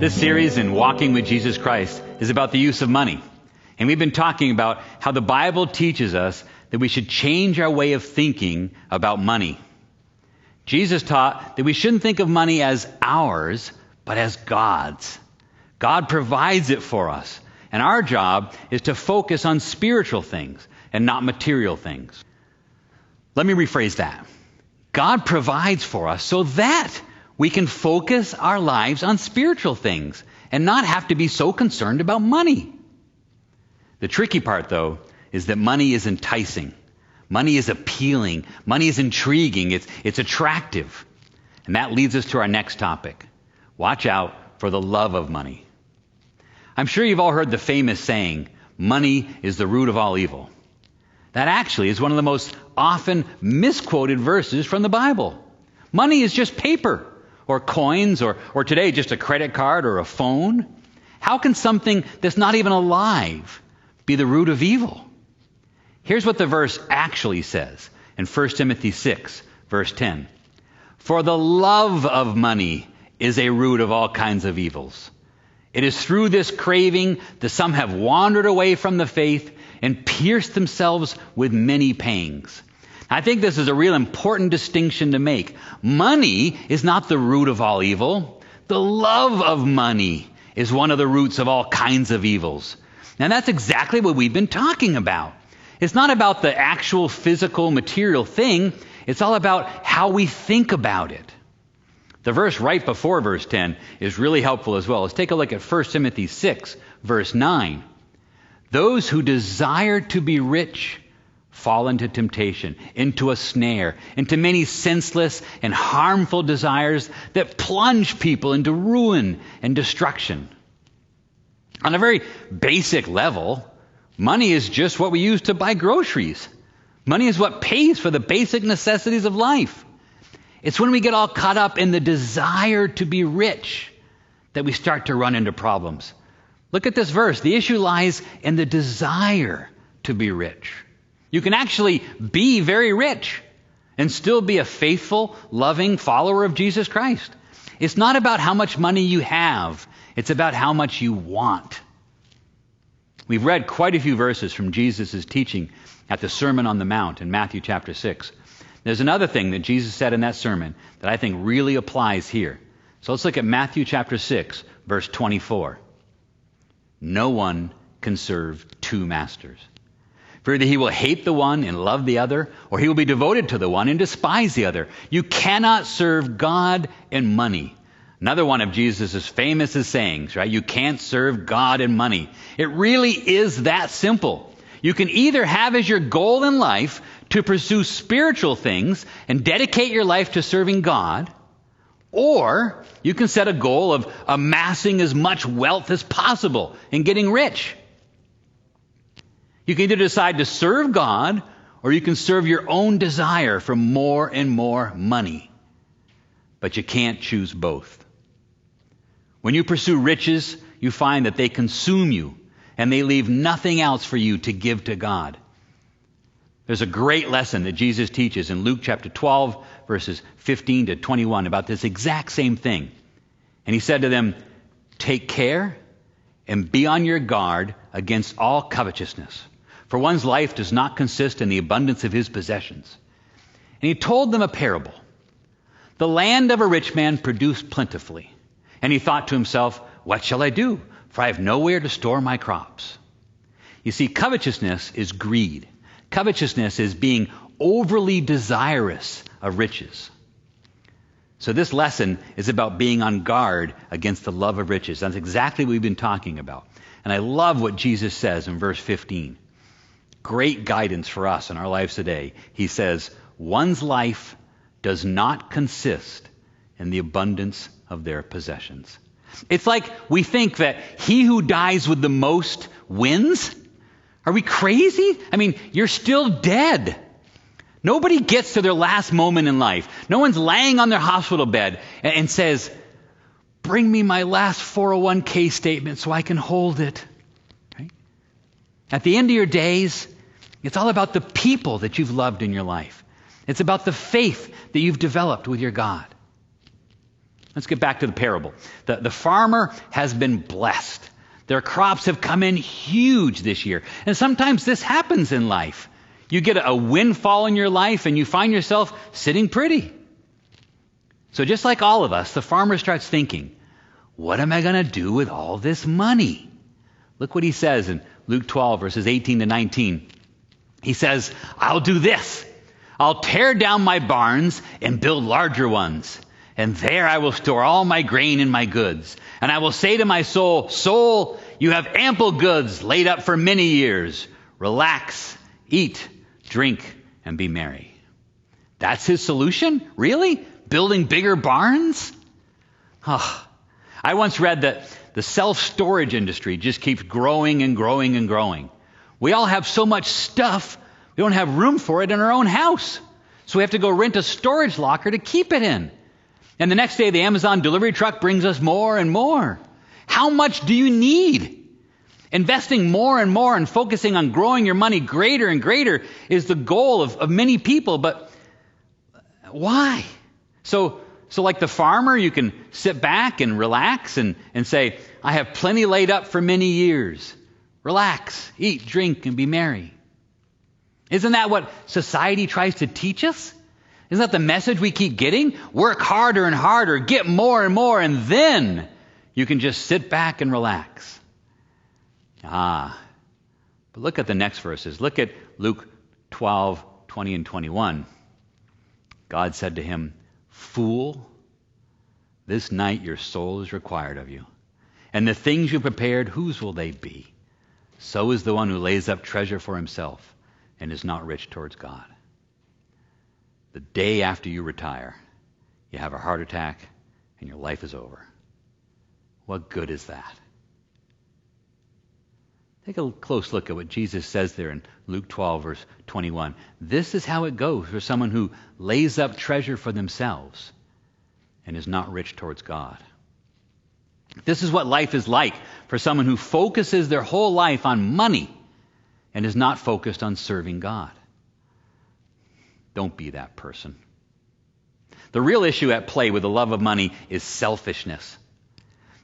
This series in Walking with Jesus Christ is about the use of money. And we've been talking about how the Bible teaches us that we should change our way of thinking about money. Jesus taught that we shouldn't think of money as ours, but as God's. God provides it for us. And our job is to focus on spiritual things and not material things. Let me rephrase that. God provides for us so that we can focus our lives on spiritual things and not have to be so concerned about money. The tricky part, though, is that money is enticing. Money is appealing. Money is intriguing. It's attractive. And that leads us to our next topic. Watch out for the love of money. I'm sure you've all heard the famous saying, money is the root of all evil. That actually is one of the most often misquoted verses from the Bible. Money is just paper, or coins, or today just a credit card or a phone. How can something that's not even alive be the root of evil? Here's what the verse actually says in 1 Timothy 6, verse 10. For the love of money is a root of all kinds of evils. It is through this craving that some have wandered away from the faith and pierced themselves with many pangs. I think this is a real important distinction to make. Money is not the root of all evil. The love of money is one of the roots of all kinds of evils. And that's exactly what we've been talking about. It's not about the actual physical material thing. It's all about how we think about it. The verse right before verse 10 is really helpful as well. Let's take a look at 1 Timothy 6, verse 9. Those who desire to be rich fall into temptation, into a snare, into many senseless and harmful desires that plunge people into ruin and destruction. On a very basic level, money is just what we use to buy groceries. Money is what pays for the basic necessities of life. It's when we get all caught up in the desire to be rich that we start to run into problems. Look at this verse. The issue lies in the desire to be rich. You can actually be very rich and still be a faithful, loving follower of Jesus Christ. It's not about how much money you have. It's about how much you want. We've read quite a few verses from Jesus' teaching at the Sermon on the Mount in Matthew chapter 6. There's another thing that Jesus said in that sermon that I think really applies here. So let's look at Matthew chapter 6, verse 24. No one can serve two masters. For either he will hate the one and love the other, or he will be devoted to the one and despise the other. You cannot serve God and money. Another one of Jesus' famous sayings, right? You can't serve God and money. It really is that simple. You can either have as your goal in life to pursue spiritual things and dedicate your life to serving God, or you can set a goal of amassing as much wealth as possible and getting rich. You can either decide to serve God, or you can serve your own desire for more and more money. But you can't choose both. When you pursue riches, you find that they consume you, and they leave nothing else for you to give to God. There's a great lesson that Jesus teaches in Luke chapter 12, verses 15 to 21 about this exact same thing. And he said to them, take care and be on your guard against all covetousness. For one's life does not consist in the abundance of his possessions. And he told them a parable. The land of a rich man produced plentifully. And he thought to himself, what shall I do? For I have nowhere to store my crops. You see, covetousness is greed. Covetousness is being overly desirous of riches. So this lesson is about being on guard against the love of riches. That's exactly what we've been talking about. And I love what Jesus says in verse 15. Great guidance for us in our lives today. He says, one's life does not consist in the abundance of their possessions. It's like we think that he who dies with the most wins. Are we crazy? I mean, you're still dead. Nobody gets to their last moment in life. No one's laying on their hospital bed and says, bring me my last 401k statement so I can hold it. Right? At the end of your days, it's all about the people that you've loved in your life. It's about the faith that you've developed with your God. Let's get back to the parable. The farmer has been blessed. Their crops have come in huge this year. And sometimes this happens in life. You get a windfall in your life and you find yourself sitting pretty. So just like all of us, the farmer starts thinking, what am I going to do with all this money? Look what he says in Luke 12, verses 18 to 19. He says, I'll do this. I'll tear down my barns and build larger ones. And there I will store all my grain and my goods. And I will say to my soul, soul, you have ample goods laid up for many years. Relax, eat, drink, and be merry. That's his solution? Really? Building bigger barns? Oh, I once read that the self-storage industry just keeps growing and growing and growing. We all have so much stuff, we don't have room for it in our own house. So we have to go rent a storage locker to keep it in. And the next day, the Amazon delivery truck brings us more and more. How much do you need? Investing more and more and focusing on growing your money greater and greater is the goal of many people. But why? So like the farmer, you can sit back and relax and say, I have plenty laid up for many years. Relax, eat, drink, and be merry. Isn't that what society tries to teach us? Isn't that the message we keep getting? Work harder and harder, get more and more, and then you can just sit back and relax. But look at the next verses. Look at Luke 12, 20 and 21. God said to him, Fool, this night your soul is required of you. And the things you prepared, whose will they be? So is the one who lays up treasure for himself and is not rich towards God. The day after you retire, you have a heart attack and your life is over. What good is that? Take a close look at what Jesus says there in Luke 12, verse 21. This is how it goes for someone who lays up treasure for themselves and is not rich towards God. This is what life is like for someone who focuses their whole life on money and is not focused on serving God. Don't be that person. The real issue at play with the love of money is selfishness.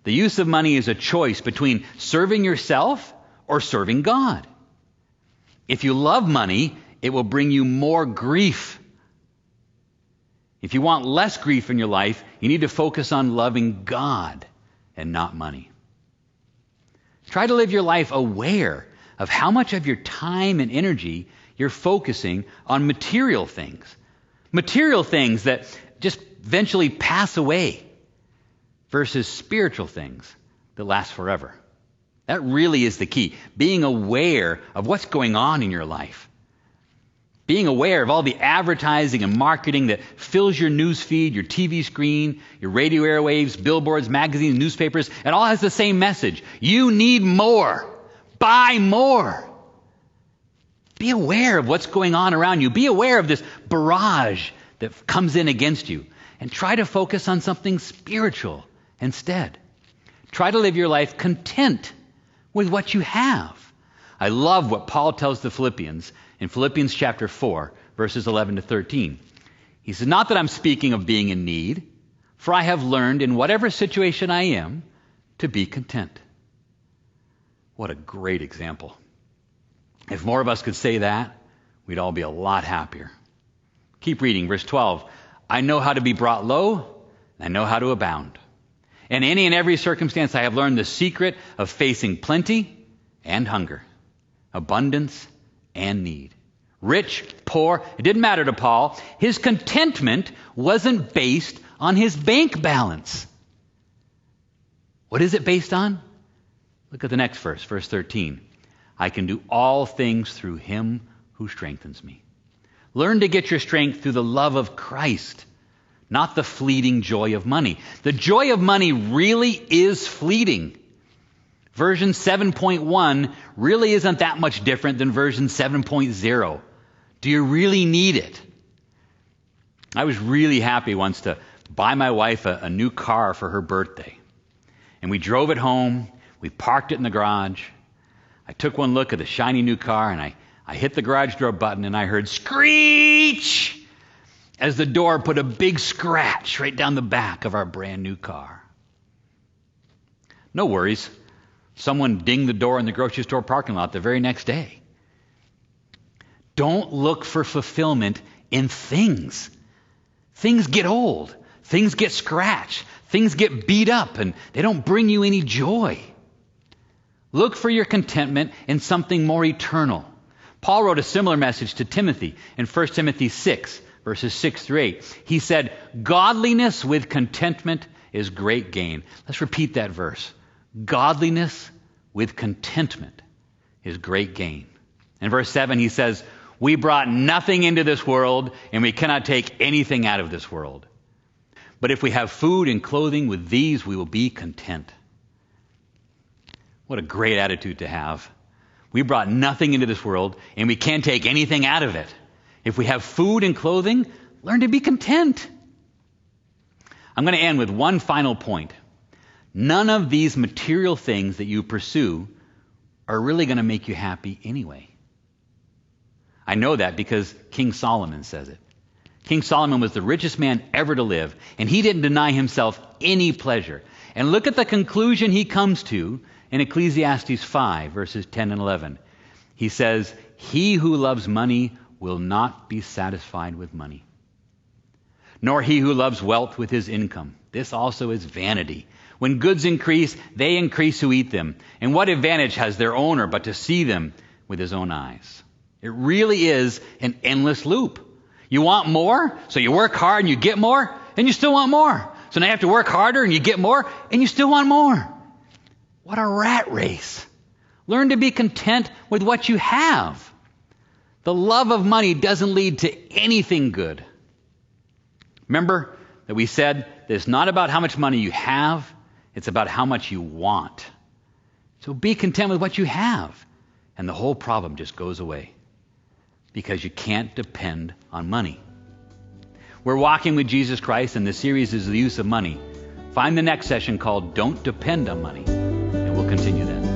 The use of money is a choice between serving yourself or serving God. If you love money, it will bring you more grief. If you want less grief in your life, you need to focus on loving God and not money. Try to live your life aware of how much of your time and energy you're focusing on material things that just eventually pass away versus spiritual things that last forever. That really is the key. Being aware of what's going on in your life. Being aware of all the advertising and marketing that fills your news feed, your TV screen, your radio airwaves, billboards, magazines, newspapers. It all has the same message. You need more. Buy more. Be aware of what's going on around you. Be aware of this barrage that comes in against you. And try to focus on something spiritual instead. Try to live your life content with what you have. I love what Paul tells the Philippians in Philippians chapter 4, verses 11 to 13. He says, not that I'm speaking of being in need, for I have learned in whatever situation I am to be content. What a great example. If more of us could say that, we'd all be a lot happier. Keep reading, verse 12. I know how to be brought low, and I know how to abound. In any and every circumstance, I have learned the secret of facing plenty and hunger, abundance and need. Rich, poor, it didn't matter to Paul. His contentment wasn't based on his bank balance. What is it based on? Look at the next verse, verse 13. I can do all things through him who strengthens me. Learn to get your strength through the love of Christ, not the fleeting joy of money. The joy of money really is fleeting. Version 7.1 really isn't that much different than version 7.0. Do you really need it? I was really happy once to buy my wife a new car for her birthday. And we drove it home. We parked it in the garage. I took one look at the shiny new car and I hit the garage door button and I heard screech. as the door put a big scratch right down the back of our brand new car. No worries. Someone dinged the door in the grocery store parking lot the very next day. Don't look for fulfillment in things. Things get old. Things get scratched. Things get beat up, and they don't bring you any joy. Look for your contentment in something more eternal. Paul wrote a similar message to Timothy in 1 Timothy 6, verses 6 through 8. He said, "Godliness with contentment is great gain." Let's repeat that verse. Godliness with contentment is great gain. In verse 7, he says, "We brought nothing into this world, and we cannot take anything out of this world. But if we have food and clothing, with these we will be content." What a great attitude to have. We brought nothing into this world, and we can't take anything out of it. If we have food and clothing, learn to be content. I'm going to end with one final point. None of these material things that you pursue are really going to make you happy anyway. I know that because King Solomon says it. King Solomon was the richest man ever to live, and he didn't deny himself any pleasure. And look at the conclusion he comes to in Ecclesiastes 5, verses 10 and 11. He says, "He who loves money will not be satisfied with money, nor he who loves wealth with his income. This also is vanity. When goods increase, they increase who eat them. And what advantage has their owner but to see them with his own eyes?" It really is an endless loop. You want more, so you work hard and you get more, and you still want more. So now you have to work harder and you get more, and you still want more. What a rat race. Learn to be content with what you have. The love of money doesn't lead to anything good. Remember that we said that it's not about how much money you have, it's about how much you want. So be content with what you have, and the whole problem just goes away. Because you can't depend on money. We're walking with Jesus Christ, and the series is the use of money. Find the next session called Don't Depend on Money, and we'll continue then.